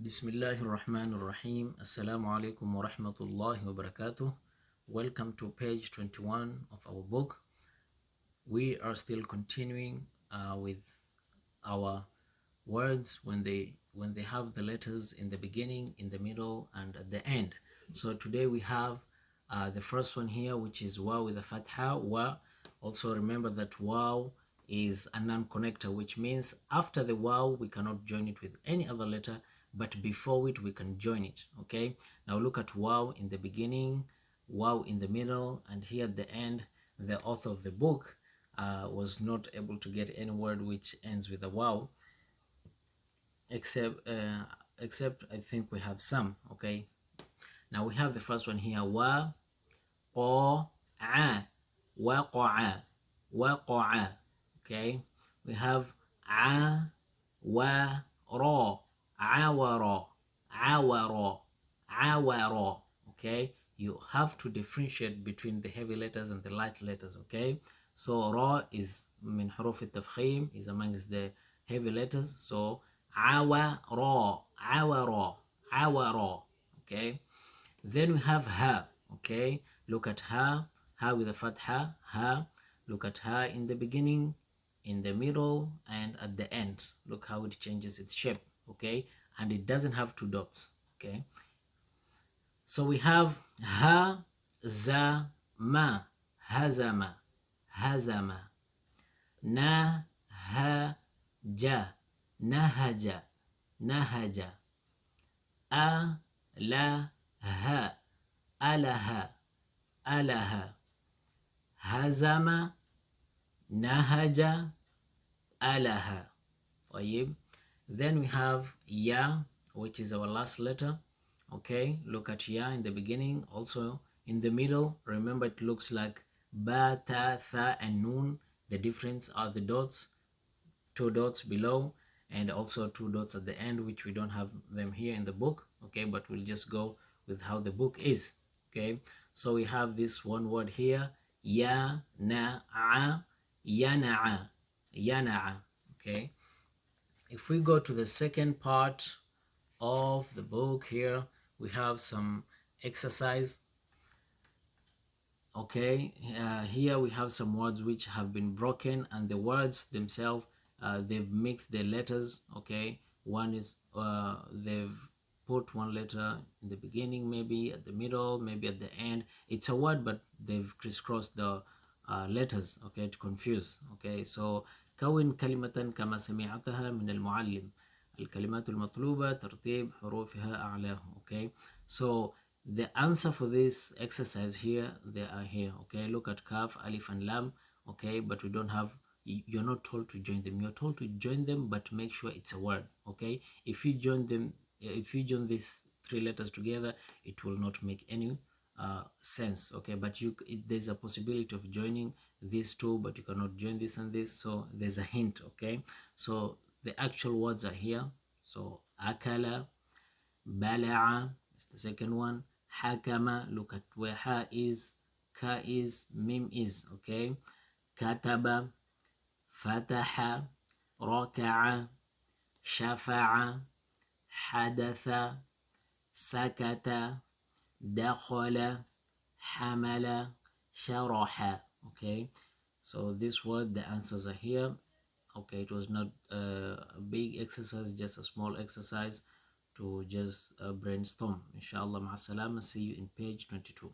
بسم الله الرحمن الرحيم. Assalamu alaikum wa rahmatullahi wa barakatuh. Welcome to page 21 of our book. We are still continuing with our words when they have the letters in the beginning, in the middle, and at the end. So today we have the first one here, which is waw with a fatha. Wa. Also remember that waw is a non-connector, which means after the waw we cannot join it with any other letter, but before it we can join it. Okay, now look at waw in the beginning, waw in the middle, and here at the end. The author of the book was not able to get any word which ends with a waw, except I think we have some. Okay, now we have the first one here, wa qa waqa'a waqa'a. Okay, we have a wa ra awara awara awara. Okay, you have to differentiate between the heavy letters and the light letters. Okay, so ra is min huruf al-tafkhim, is amongst the heavy letters. So awara awara awara. Okay, then we have ha. Okay, look at ha with a fatha, ha. Look at ha in the beginning, in the middle, and at the end. Look how it changes its shape. Okay, and it doesn't have two dots. Okay, so we have ha za ma hazama hazama, na ha ja nahaja nahaja, a la ha alaha alaha, hazama nahaja alaha. طيب. Then we have ya, which is our last letter. Okay, look at ya in the beginning, also in the middle. Remember, it looks like ba, ta, tha, and nun. The difference are the dots, two dots below, and also two dots at the end, which we don't have them here in the book. Okay, but we'll just go with how the book is. Okay, so we have this one word here, ya na a yana'a yana'a. Okay, if we go to the second part of the book here, we have some exercise. Okay, here we have some words which have been broken, and the words themselves, they've mixed the letters. Okay, one is they've put one letter in the beginning, maybe at the middle, maybe at the end. It's a word, but they've crisscrossed the letters, okay, to confuse. Okay, so كون كلمة كما سمعتها من المعلم. الكلمات المطلوبة ترتيب حروفها أعلاه. Okay, so the answer for this exercise here, they are here. Okay, look at kaf, alif, and lam. Okay, but we don't have, you're not told to join them. You're told to join them, but make sure it's a word. Okay, if you join them, if you join these three letters together, it will not make any sense. Okay, but there's a possibility of joining these two, but you cannot join this and this. So there's a hint. Okay, so the actual words are here. So akala, bala'a is the second one. Hakama, look at where ha is, ka is, mim is. Okay, kataba, fataha, raka'a, shafa'a, hadatha, sakata, dakhala, hamala, sharaha. Okay, so this word, the answers are here. Okay, it was not a big exercise, just a small exercise to just brainstorm. Inshallah, ma'asalama. See you in page 22.